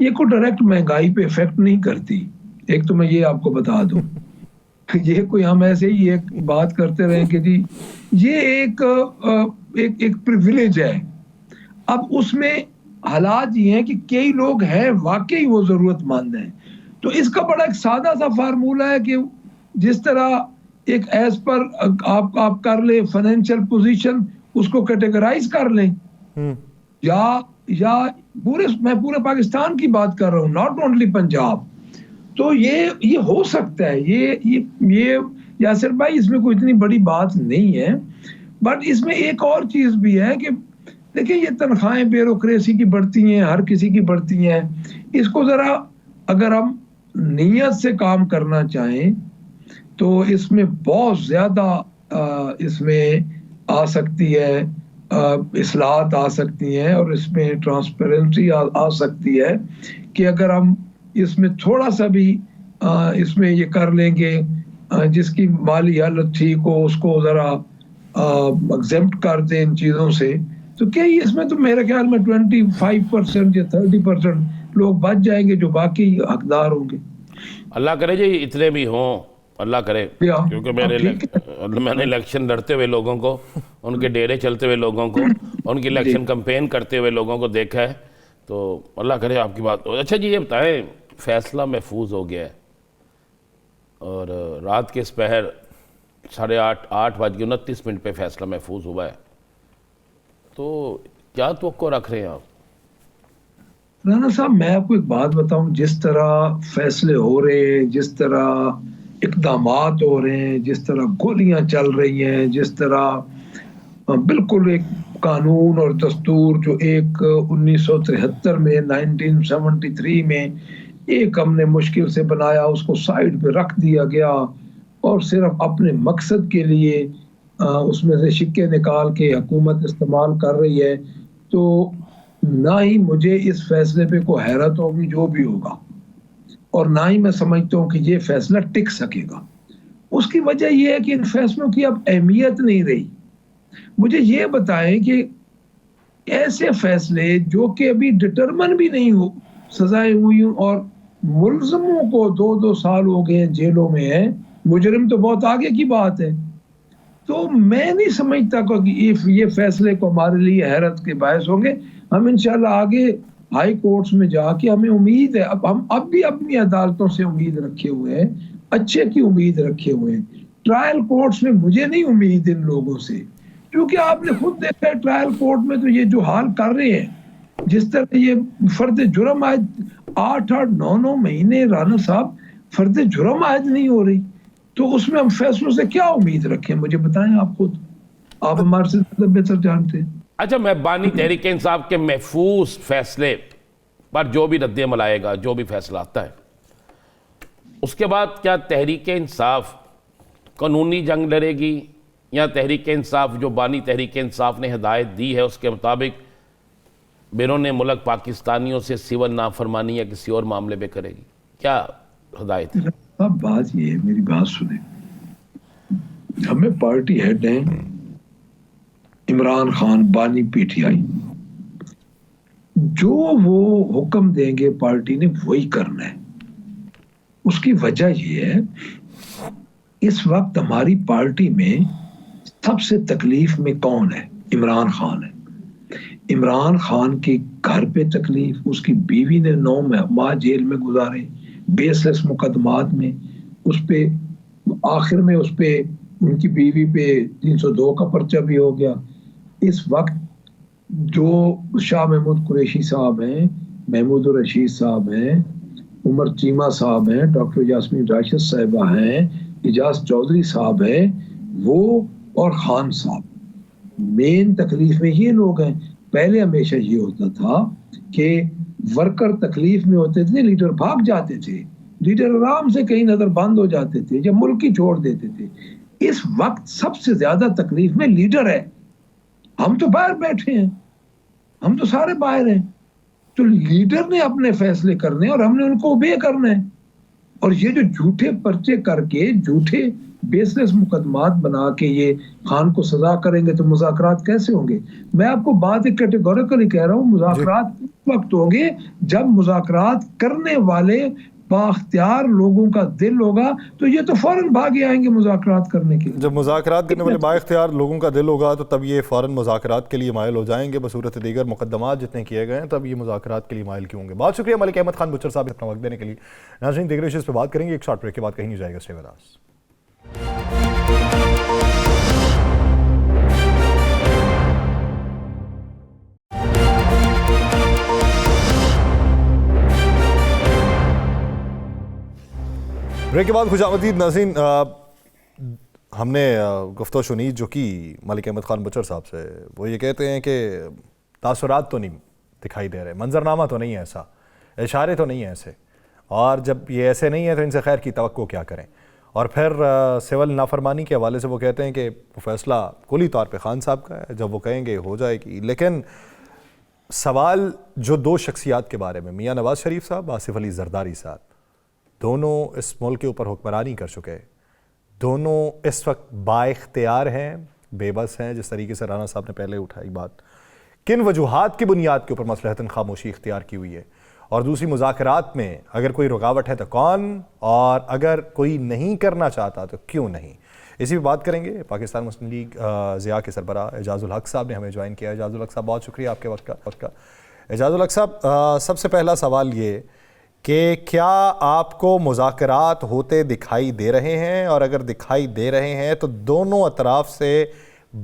ये कोई डायरेक्ट महंगाई पे इफेक्ट नहीं करती। एक तो मैं ये आपको बता दूं, ये कोई हम ऐसे ही एक बात करते रहे कि जी ये एक प्रिविलेज है। अब उसमें हालात ये हैं कि कई लोग हैं वाकई वो जरूरतमंद हैं, तो इसका बड़ा एक सादा सा फार्मूला है कि जिस तरह एक एज पर आप कर ले फाइनेंशियल पोजीशन, उसको कैटेगराइज कर लें, या मैं पूरे पाकिस्तान की बात कर रहा हूँ, नॉट ओनली पंजाब। तो ये हो सकता है, ये यासिर भाई, इसमें कोई इतनी बड़ी बात नहीं है। बट इसमें एक और चीज भी है कि देखिए ये तनख्वाहें ब्यूरोक्रेसी की बढ़ती हैं, हर किसी की बढ़ती हैं। इसको जरा अगर हम नीयत से काम करना चाहें तो इसमें बहुत ज्यादा इसमें आ सकती है, इस्लाहत आ सकती हैं, और इसमें ट्रांसपेरेंसी आ सकती है कि अगर हम इसमें थोड़ा सा भी इसमें ये कर लेंगे, जिसकी माली हालत ठीक हो उसको जरा एग्जेम्प्ट कर दें इन चीज़ों से, तो क्या इसमें तो मेरे ख्याल में 25% या 30% लोग बच जाएंगे जो बाकी हकदार होंगे। अल्लाह करे जी इतने भी हों, अल्लाह करे, क्योंकि मैंने इलेक्शन लड़ते हुए लोगों को, उनके डेरे चलते हुए लोगों को, उनकी इलेक्शन कैंपेन करते हुए लोगों को देखा है, तो अल्लाह करे आपकी बात। अच्छा जी ये बताएं, फैसला महफूज हो गया है और रात के पहर 8:29 पे फैसला महफूज हुआ है, तो क्या तवक्को रख रहे हैं आप? राना साहब, मैं आपको एक बात बताऊं, जिस तरह फैसले हो रहे हैं, जिस तरह इक़दामात हो रहे हैं, जिस तरह गोलियां चल रही हैं, जिस तरह बिल्कुल एक कानून और दस्तूर जो एक 1973 में 1973 में एक हमने मुश्किल से बनाया, उसको साइड पे रख दिया गया और सिर्फ अपने मकसद के लिए उसमें से शिक्के निकाल के हुकूमत इस्तेमाल कर रही है, तो ना ही मुझे इस फैसले पे कोई हैरत होगी जो भी होगा, और ना ही मैं समझता हूँ कि ये फैसला टिक सकेगा। उसकी वजह यह है कि इन फैसलों की अब अहमियत नहीं रही। मुझे ये बताएं कि ऐसे फैसले जो कि अभी डिटरमिन भी नहीं हो, सजाएं हुई और मुलजमों को 2-2 साल हो गए जेलों में है, मुजरिम तो बहुत आगे की बात है, तो मैं नहीं समझता कि ये फैसले को हमारे लिए हैरत के बायस होंगे। हम इंशाल्लाह आगे हाई कोर्ट्स में जाके, हमें उम्मीद है, हम अब भी अपनी अदालतों से उम्मीद रखे हुए हैं, अच्छे की उम्मीद रखे हुए हैं। ट्रायल कोर्ट्स में मुझे नहीं उम्मीद इन लोगों से, क्योंकि आपने खुद देखा है ट्रायल कोर्ट में तो ये जो हाल कर रहे हैं, जिस तरह ये फर्द जुर्म आयद 8-9 महीने, राना साहब, फर्द जुर्म आयद नहीं हो रही, तो उसमें हम फैसलों से क्या उम्मीद रखें? मुझे बताएं, आप खुद, आप हमारे से बेहतर जानते हैं। अच्छा, मैं बानी तहरीक इंसाफ के महफूज फैसले पर जो भी रद्द-ए-अमल आएगा, जो भी फैसला आता है, उसके बाद क्या तहरीक इंसाफ कानूनी जंग लड़ेगी, या तहरीक इंसाफ जो बानी तहरीक इंसाफ ने हिदायत दी है उसके मुताबिक बैरून मुल्क पाकिस्तानियों से सिविल नाफरमानी या किसी और मामले पे करेगी? क्या हिदायत है? अब बात ये है, मेरी बात सुने, हमें पार्टी हेड हैं इमरान खान, बानी पीटीआई, जो वो हुक्म देंगे पार्टी ने वही करना है। उसकी वजह ये है, इस वक्त हमारी पार्टी में सबसे तकलीफ में कौन है? इमरान खान है। इमरान खान के घर पे तकलीफ, उसकी बीवी ने 9 माह जेल में गुजारे बेसलेस मुकदमात में, उस पे आखिर में उस पे उनकी बीवी पे 302 का पर्चा भी हो गया। इस वक्त जो शाह महमूद कुरैशी साहब हैं, महमूद रशीद साहब हैं, उमर चीमा साहब हैं, डॉक्टर यास्मीन राशिद साहिबा हैं, इजाज चौधरी साहब हैं, वो और खान साहब, मेन तकलीफ में ये लोग हैं। पहले हमेशा ये होता था कि वर्कर तकलीफ में होते थे, लीडर भाग जाते थे, लीडर आराम से कहीं नजर बंद हो जाते थे, जब मुल्क ही छोड़ देते थे। इस वक्त सबसे ज्यादा तकलीफ में लीडर है। हम तो बाहर बैठे हैं, हम तो सारे बाहर हैं, तो लीडर ने अपने फैसले करने और हमने उनको ओबे करना है। और ये जो झूठे पर्चे करके, झूठे बेसलेस मुकदमात बना के ये खान को सजा करेंगे, तो मुज़ाकरात कैसे होंगे? मैं आपको बात एक कैटेगोरिकली कह रहा हूँ, मुज़ाकरात वक्त होंगे जब मुज़ाकरात करने वाले बाख्तियार लोगों का दिल होगा, तो ये तो फौरन भागे आएंगे मुज़ाकरात करने के लिए। जब मुज़ाकरात करने वाले बाइख्तियार लोगों का दिल होगा तो तब ये फ़ौरन मुज़ाकरात के लिए मायल हो जाएंगे। बसूरत दीगर मुकदमात जितने किए गए हैं तब ये मुज़ाकरात के लिए मायल क्यों होंगे। बहुत शुक्रिया मलिक अहमद खान बुचर साहब अपना वक्त देने के लिए। नाज़रीन, दीगर इश्यूज़ पे बात करेंगे एक शॉर्ट ब्रेक के बाद, कहीं नहीं जाएगा। Stay with us. ब्रेक के बाद खुशामदीद नाज़रीन, हमने गुफ्तगू सुनी जो कि मलिक अहमद खान बुचर साहब से। वो ये कहते हैं कि तासुरात तो नहीं दिखाई दे रहे, मंजरनामा तो नहीं है ऐसा, इशारे तो नहीं है ऐसे, और जब ये ऐसे नहीं है तो इनसे खैर की तवक्को क्या करें। और फिर सिविल नाफरमानी के हवाले से वो कहते हैं कि वो फैसला कुली तौर पे खान साहब का है, जब वो कहेंगे हो जाएगी। लेकिन सवाल जो दो शख्सियात के बारे में, मियाँ नवाज शरीफ साहब, आसिफ अली जरदारी साहब, दोनों इस मुल्क के ऊपर हुक्मरानी कर चुके, दोनों इस वक्त बाइख्तियार हैं, बेबस हैं, जिस तरीके से राना साहब ने पहले उठाई बात। किन वजूहात की बुनियाद के ऊपर मसलहतन खामोशी इख्तियार की हुई है, और दूसरी मुज़ाकरात में अगर कोई रुकावट है तो कौन, और अगर कोई नहीं करना चाहता तो क्यों नहीं, इसी पर बात करेंगे। पाकिस्तान मुस्लिम लीग ज़िया के सरबराह एजाजुल हक साहब ने हमें ज्वाइन किया। एजाजुल हक साहब, बहुत शुक्रिया आपके वक्त का। एजाजुल हक साहब, सबसे पहला सवाल ये कि क्या आपको मुज़ाकरात होते दिखाई दे रहे हैं, और अगर दिखाई दे रहे हैं तो दोनों अतराफ से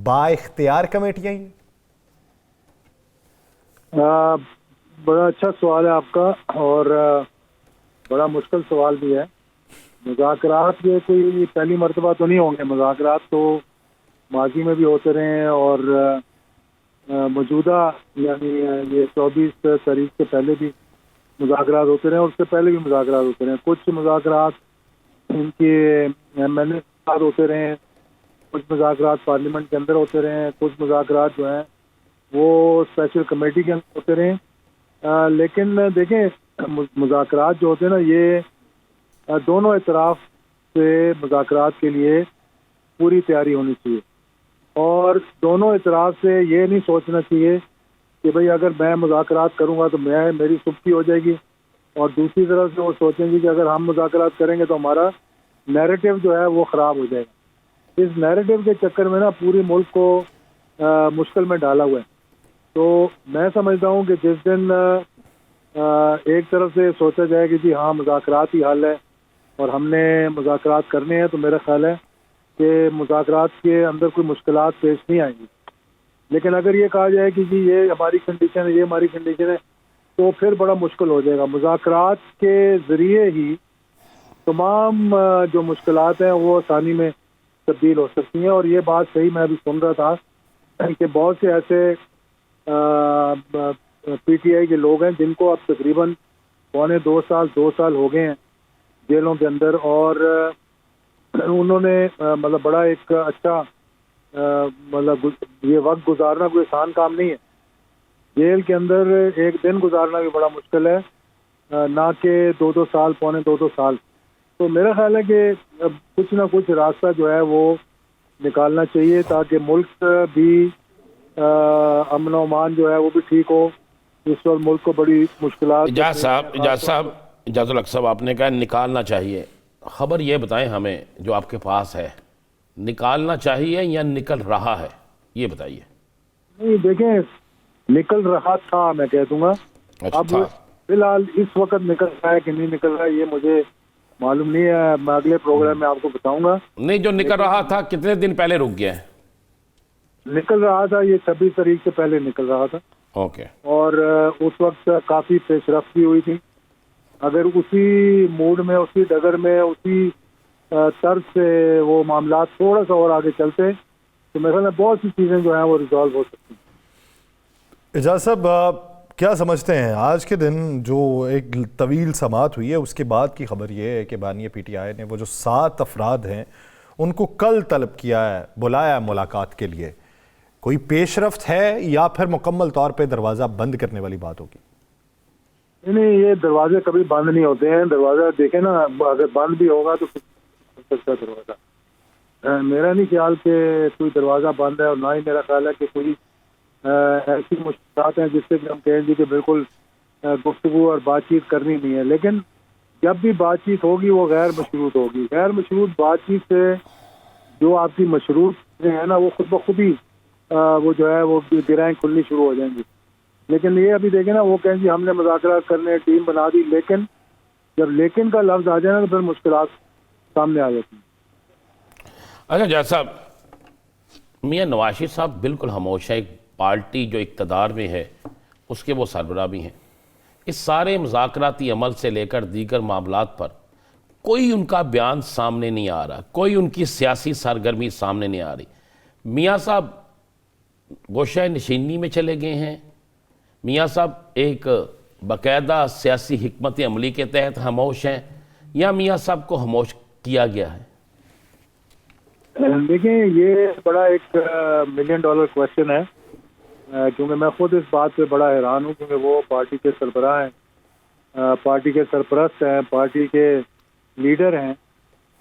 बाइख्तियार कमेटियाँ ही? बड़ा अच्छा सवाल है आपका, और बड़ा मुश्किल सवाल भी है। मुज़ाकरात ये कोई पहली मर्तबा तो नहीं होंगे, मुज़ाकरात तो माजी में भी होते रहे हैं, और मौजूदा यानी ये 24 तारीख से पहले भी मुज़ाकरात होते रहे, और उससे पहले भी मुज़ाकरात होते रहे। कुछ मुज़ाकरात इनके MNA के साथ होते रहे हैं, कुछ मुज़ाकरात पार्लियामेंट के अंदर होते रहे हैं, कुछ मुज़ाकरात जो हैं वो स्पेशल कमेटी के अंदर होते रहे। लेकिन देखें, मुज़ाकरात जो होते हैं ना, ये दोनों इतराफ़ से मुज़ाकरात के लिए पूरी तैयारी होनी चाहिए, और दोनों इतराफ़ से ये नहीं सोचना चाहिए कि भाई अगर मैं मुज़ाकरात करूंगा तो मेरी सुबकी हो जाएगी, और दूसरी तरफ से वो सोचेंगे कि अगर हम मुज़ाकरात करेंगे तो हमारा नैरेटिव जो है वो ख़राब हो जाएगा। इस नैरेटिव के चक्कर में ना पूरी मुल्क को मुश्किल में डाला हुआ है। तो मैं समझता हूँ कि जिस दिन एक तरफ से सोचा जाए कि जी हाँ मुज़ाकरात ही हल है और हमने मुज़ाकरात करने हैं, तो मेरा ख्याल है कि मुज़ाकरात के अंदर कोई मुश्किलात पेश नहीं आएंगी। लेकिन अगर ये कहा जाए कि जी ये हमारी कंडीशन है, ये हमारी कंडीशन है, तो फिर बड़ा मुश्किल हो जाएगा। मुज़ाकरात के ज़रिए ही तमाम जो मुश्किलात हैं वो आसानी में तब्दील हो सकती हैं। और ये बात सही मैं अभी सुन रहा था कि बहुत से ऐसे PTI के लोग हैं जिनको अब तकरीबन 2 साल हो गए हैं जेलों के अंदर, और उन्होंने मतलब बड़ा एक अच्छा मतलब ये वक्त गुजारना कोई आसान काम नहीं है। जेल के अंदर एक दिन गुजारना भी बड़ा मुश्किल है, ना कि 2 साल, 2.5 साल। तो मेरा ख्याल है कि कुछ ना कुछ रास्ता जो है वो निकालना चाहिए ताकि मुल्क भी अमन और अमान जो है वो भी ठीक हो। इस वक्त मुल्क को बड़ी मुश्किलात। इजाजुल हक साहब, आपने कहा निकालना चाहिए, खबर ये बताएं हमें जो आपके पास है, निकालना चाहिए या निकल रहा है, ये बताइए। नहीं देखें, निकल रहा था मैं कह दूंगा। अच्छा, अब फिलहाल इस वक्त निकल रहा है कि नहीं निकल रहा है ये मुझे मालूम नहीं है, मैं अगले प्रोग्राम में आपको बताऊंगा। नहीं, जो निकल रहा था कितने दिन पहले रुक गया है? निकल रहा था ये 26 तारीख से पहले निकल रहा था। ओके। और उस वक्त काफी पेशरफ्त भी हुई थी। अगर उसी मूड में, उसी डगर में, उसी तर्ज से वो मामला थोड़ा सा और आगे चलते तो मेरे ख्याल में बहुत सी चीजें जो हैं वो रिजॉल्व हो सकती हैं। एजाज साहब, क्या समझते हैं आज के दिन जो एक तवील समात हुई है उसके बाद की खबर ये है कि बानी PTI ने वो जो 7 अफराद हैं उनको कल तलब किया है, बुलाया है मुलाकात के लिए, कोई पेशरफ्त है या फिर मुकम्मल तौर पे दरवाज़ा बंद करने वाली बात होगी? नहीं, ये दरवाजे कभी बंद नहीं होते हैं। दरवाजा देखे ना, अगर बंद भी होगा तो सकता दरवाजा। मेरा नहीं ख्याल कि कोई दरवाजा बंद है, और ना ही मेरा ख्याल है कि कोई ऐसी मुश्किलात हैं जिससे कि हम कहेंगे कि बिल्कुल गुफ्तगू और बातचीत करनी नहीं है, लेकिन जब भी बातचीत होगी वो गैर मशरूत होगी। गैर मशरूत बातचीत से जो आपकी मशरूत है ना, वो खुद ब खुद ही वो जो है वो गिराएं खुलनी शुरू हो जाएंगी। लेकिन ये अभी देखें ना, वो कहें कि हमने मुज़ाकरात करने टीम बना दी, लेकिन जब लेकिन का लफ्ज़ आ जाए ना तो फिर मुश्किलात सामने आ जाती हैं। अच्छा जैसा मियाँ नवाज शरीफ साहब बिल्कुल खामोश है, एक पार्टी जो इक़्तिदार में है उसके वो सरबराह भी हैं। इस सारे मुज़ाकराती अमल से लेकर दीगर मामलात पर कोई उनका बयान सामने नहीं आ रहा, कोई उनकी सियासी सरगर्मी सामने नहीं आ रही। मियाँ साहब गोशा नशीनी में चले गए हैं, मियाँ साहब एक बाकायदा सियासी हिकमत अमली के तहत खामोश हैं, या मियाँ साहब को खामोश किया गया है? देखिए, ये बड़ा एक $1 मिलियन क्वेश्चन है, क्योंकि मैं खुद इस बात पे बड़ा हैरान हूँ, क्योंकि वो पार्टी के सरबराह हैं, पार्टी के सरपरस्त हैं, पार्टी के लीडर हैं,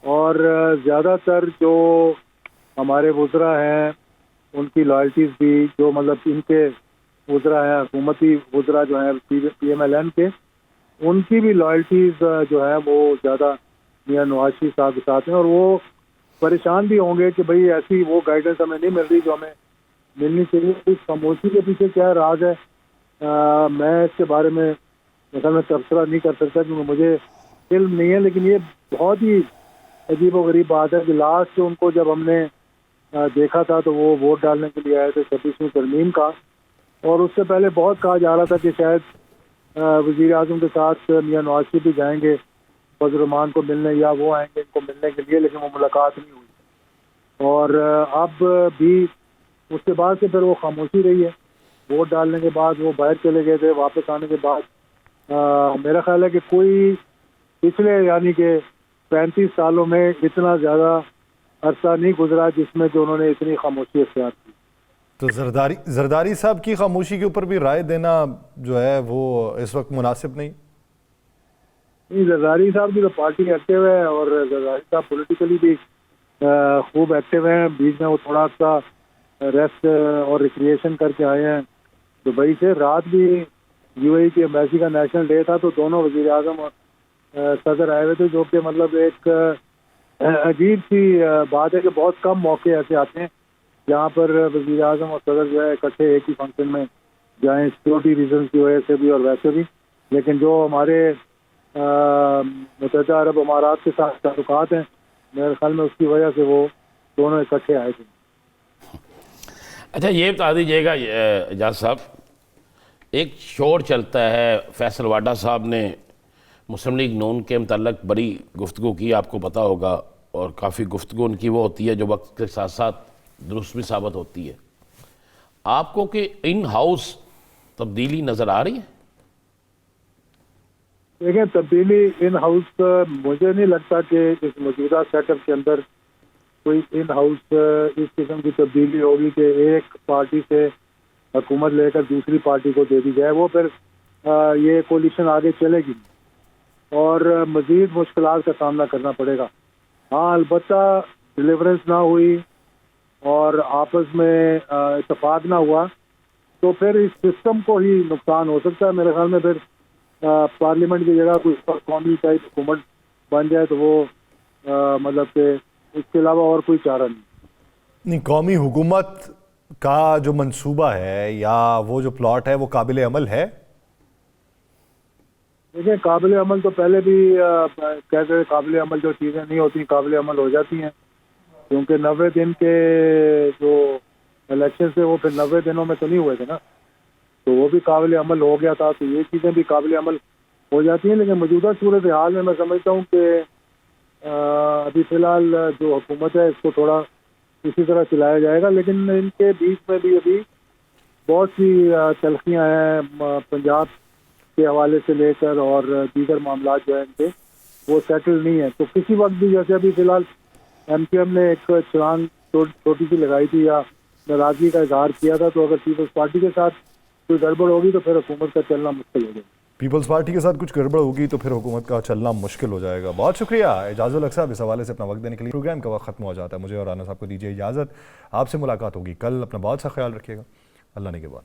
और ज़्यादातर जो हमारे वज़रा हैं उनकी लॉयल्टीज़ भी, जो मतलब इनके वज़रा हैं, हुकूमती वज़रा जो हैं PMLN के, उनकी भी लॉयल्टीज़ जो है वो ज़्यादा मियाँ नवाज शरीफ साहब के साथ हैं, और वो परेशान भी होंगे कि भाई ऐसी वो गाइडेंस हमें नहीं मिल रही जो हमें मिलनी चाहिए। इस खामोशी के पीछे क्या राज है, मैं इसके बारे में मतलब मैं तबसरा नहीं कर सकता, क्योंकि मुझे इल्म नहीं है। लेकिन ये बहुत ही अजीब व गरीब बात है कि लास्ट उनको जब हमने देखा था तो वो वोट डालने के लिए आए थे 26वीं तरमीम का, और उससे पहले बहुत कहा जा रहा था कि शायद वज़ीर आज़म के साथ मियाँ नवाज शरीफ भी जाएंगे फजल रहमान को मिलने, या वो आएंगे इनको मिलने के लिए, लेकिन वो मुलाकात नहीं हुई। और अब भी उसके बाद से फिर वो खामोशी रही है। वोट डालने के बाद वो बाहर चले गए थे, वापस आने के बाद मेरा ख्याल है कि कोई पिछले यानी कि 35 सालों में इतना ज़्यादा अरसा नहीं गुजरा जिसमें जो उन्होंने इतनी खामोशी अख्तियार की। तो जरदारी साहब की खामोशी के ऊपर भी राय देना जो है वो इस वक्त मुनासिब नहीं? जरदारी साहब की तो पार्टी एक्टिव है, और जरदारी साहब पॉलिटिकली भी खूब एक्टिव हैं। बीच में वो थोड़ा सा रेस्ट और रिक्रिएशन करके आए हैं दुबई से। रात भी UAE की एम्बेसी का नेशनल डे था, तो दोनों वज़ीर आज़म और सदर आए हुए थे, जो कि मतलब एक अजीब सी बात है कि बहुत कम मौके ऐसे आते हैं जहाँ पर वज़ीर आज़म और सदर जो है इकट्ठे एक ही फंक्शन में जाएँ, सिक्योरिटी रीजन की वजह से भी और वैसे भी। लेकिन जो हमारे मुत्तहिदा अरब अमारात के साथ ताल्लुकात हैं, मेरे ख्याल में उसकी वजह से वो दोनों इकट्ठे आए थे। अच्छा ये बता दीजिएगा एजाज साहब, एक शोर चलता है, फैसल वाडा साहब ने मुस्लिम लीग नून के मतलब बड़ी गुफ्तगू की, आपको पता होगा, और काफ़ी गुफ्तगू उनकी वो होती है जो वक्त के साथ साथ दुरुस्त भी साबित होती है। आपको कि इन हाउस तब्दीली नज़र आ रही है? देखिए, तब्दीली इन हाउस मुझे नहीं लगता कि इस मौजूदा सेटअप के अंदर कोई इन हाउस इस किस्म की तब्दीली होगी कि एक पार्टी से हुकूमत लेकर दूसरी पार्टी को दे दी जाए। वो फिर ये कोलिशन आगे चलेगी और मज़ीद मुश्किलात का सामना करना पड़ेगा। हाँ, अलबत्ता डिलीवरेंस ना हुई और आपस में इत्तेफाक ना हुआ तो फिर इस सिस्टम को ही नुकसान हो सकता है। मेरे ख्याल में फिर पार्लियामेंट की जगह कोई कौमी टाइप हुकूमत बन जाए तो वो मतलब कि इसके अलावा और कोई चारा नहीं। कौमी हुकूमत का जो मंसूबा है या वो जो प्लॉट है वो काबिल अमल है? देखिए, काबिल अमल तो पहले भी कहते हैं, काबिल अमल जो चीज़ें नहीं होती काबिल अमल हो जाती हैं, क्योंकि 90 दिन के जो इलेक्शन थे वो फिर 90 दिनों में तो नहीं हुए थे ना, तो वो भी काबिल अमल हो गया था, तो ये चीज़ें भी काबिल अमल हो जाती हैं। लेकिन मौजूदा सूरत हाल में मैं समझता हूँ कि अभी फ़िलहाल जो हुकूमत है इसको थोड़ा इसी तरह चलाया जाएगा, लेकिन इनके बीच में भी अभी बहुत सी तलखियाँ हैं पंजाब के हवाले से लेकर, और दीगर मामला जो है इनके वो सेटल नहीं है। तो किसी वक्त भी जैसे अभी फ़िलहाल MQM ने एक छलांग छोटी सी लगाई थी या नाराज़गी का इजहार किया था, तो अगर पीपल्स पार्टी के साथ कोई गड़बड़ होगी तो फिर हुकूमत का चलना मुश्किल हो जाएगा। पीपल्स पार्टी के साथ कुछ गड़बड़ होगी तो फिर हुकूमत का चलना मुश्किल हो जाएगा। बहुत शुक्रिया एजाजुल हक साहब इस हवाले से अपना वक्त देने के लिए। प्रोग्राम का वक्त खत्म हो जाता है, मुझे और राना साहब को दीजिए इजाज़त। आपसे मुलाकात होगी कल। अपना बहुत सा ख्याल रखिएगा। अल्लाह ने के बाद।